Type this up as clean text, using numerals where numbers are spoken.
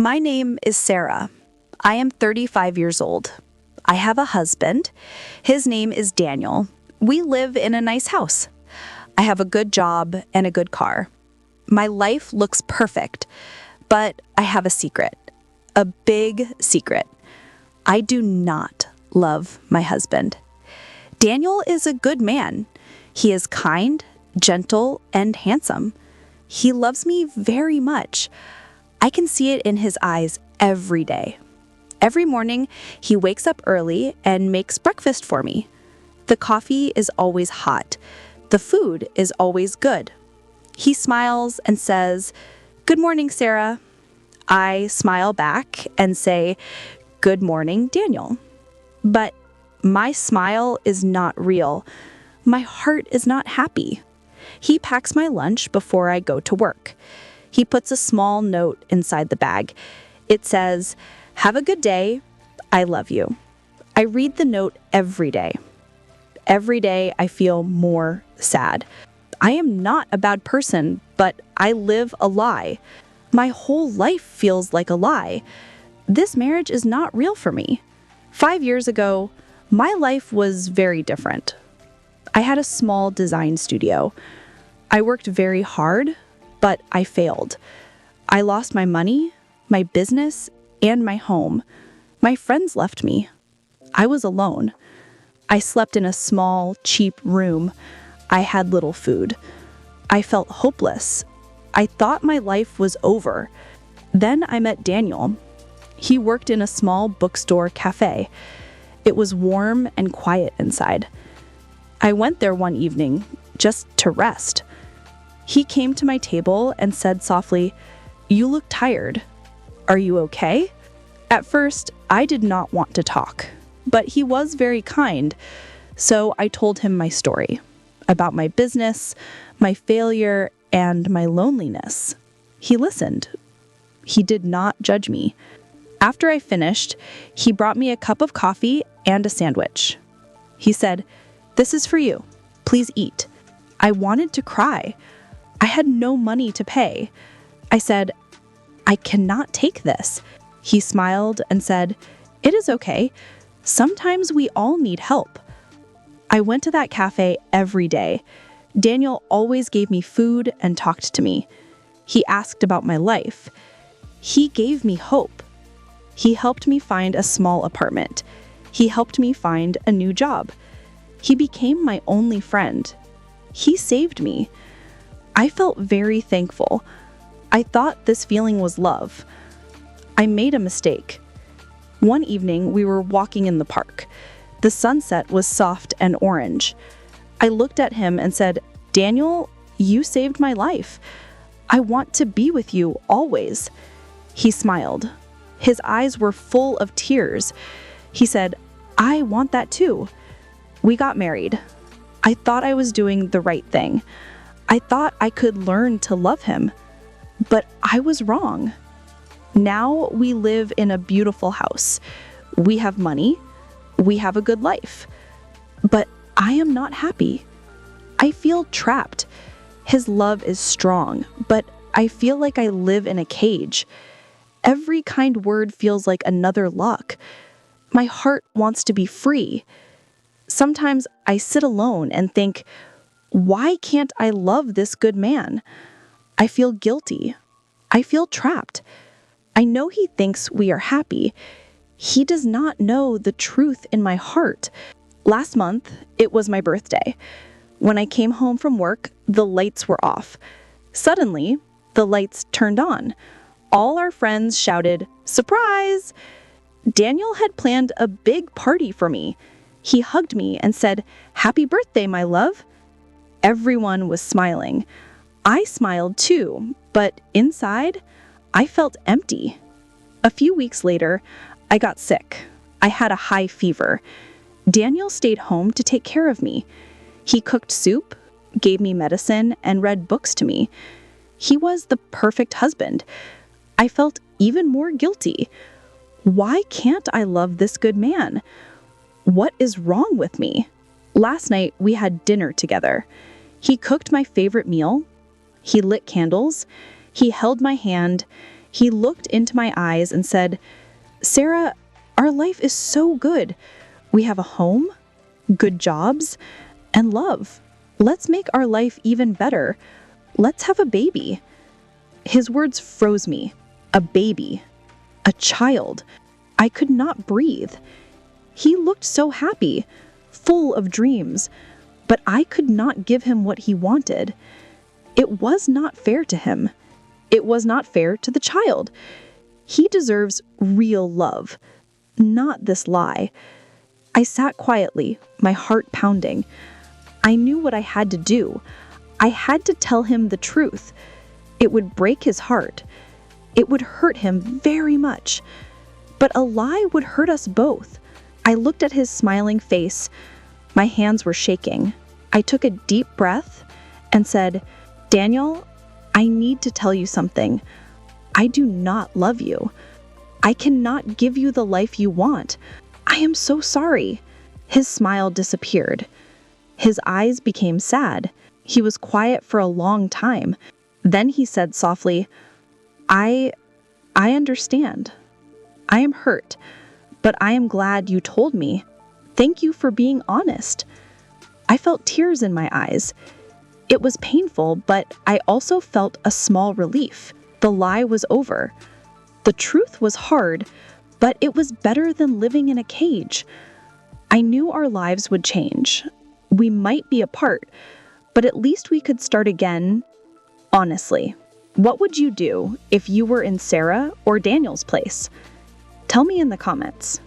My name is Sarah. I am 35 years old. I have a husband. His name is Daniel. We live in a nice house. I have a good job and a good car. My life looks perfect, but I have a secret. A big secret. I do not love my husband. Daniel is a good man. He is kind, gentle, and handsome. He loves me very much. I can see it in his eyes every day. Every morning, he wakes up early and makes breakfast for me. The coffee is always hot. The food is always good. He smiles and says, "Good morning, Sarah." I smile back and say, "Good morning, Daniel." But my smile is not real. My heart is not happy. He packs my lunch before I go to work. He puts a small note inside the bag. It says, "Have a good day. I love you." I read the note every day. Every day I feel more sad. I am not a bad person, but I live a lie. My whole life feels like a lie. This marriage is not real for me. 5 years ago, my life was very different. I had a small design studio. I worked very hard, but I failed. I lost my money, my business, and my home. My friends left me. I was alone. I slept in a small, cheap room. I had little food. I felt hopeless. I thought my life was over. Then I met Daniel. He worked in a small bookstore cafe. It was warm and quiet inside. I went there one evening just to rest. He came to my table and said softly, "You look tired. Are you okay?" At first, I did not want to talk, but he was very kind, so I told him my story about my business, my failure, and my loneliness. He listened. He did not judge me. After I finished, he brought me a cup of coffee and a sandwich. He said, "This is for you. Please eat." I wanted to cry. I had no money to pay. I said, "I cannot take this." He smiled and said, "It is okay. Sometimes we all need help." I went to that cafe every day. Daniel always gave me food and talked to me. He asked about my life. He gave me hope. He helped me find a small apartment. He helped me find a new job. He became my only friend. He saved me. I felt very thankful. I thought this feeling was love. I made a mistake. One evening, we were walking in the park. The sunset was soft and orange. I looked at him and said, "Daniel, you saved my life. I want to be with you always." He smiled. His eyes were full of tears. He said, "I want that too." We got married. I thought I was doing the right thing. I thought I could learn to love him, but I was wrong. Now we live in a beautiful house. We have money. We have a good life. But I am not happy. I feel trapped. His love is strong, but I feel like I live in a cage. Every kind word feels like another lock. My heart wants to be free. Sometimes I sit alone and think, why can't I love this good man? I feel guilty. I feel trapped. I know he thinks we are happy. He does not know the truth in my heart. Last month, it was my birthday. When I came home from work, the lights were off. Suddenly, the lights turned on. All our friends shouted, "Surprise!" Daniel had planned a big party for me. He hugged me and said, "Happy birthday, my love." Everyone was smiling. I smiled too, but inside, I felt empty. A few weeks later, I got sick. I had a high fever. Daniel stayed home to take care of me. He cooked soup, gave me medicine, and read books to me. He was the perfect husband. I felt even more guilty. Why can't I love this good man? What is wrong with me? Last night, we had dinner together. He cooked my favorite meal. He lit candles. He held my hand. He looked into my eyes and said, "Sarah, our life is so good. We have a home, good jobs, and love. Let's make our life even better. Let's have a baby." His words froze me. A baby. A child. I could not breathe. He looked so happy, full of dreams, but I could not give him what he wanted. It was not fair to him. It was not fair to the child. He deserves real love, not this lie. I sat quietly, my heart pounding. I knew what I had to do. I had to tell him the truth. It would break his heart. It would hurt him very much. But a lie would hurt us both. I looked at his smiling face. My hands were shaking. I took a deep breath and said, "Daniel, I need to tell you something. I do not love you. I cannot give you the life you want. I am so sorry." His smile disappeared. His eyes became sad. He was quiet for a long time. Then he said softly, I understand. I am hurt, but I am glad you told me. Thank you for being honest." I felt tears in my eyes. It was painful, but I also felt a small relief. The lie was over. The truth was hard, but it was better than living in a cage. I knew our lives would change. We might be apart, but at least we could start again, honestly. What would you do if you were in Sarah or Daniel's place? Tell me in the comments.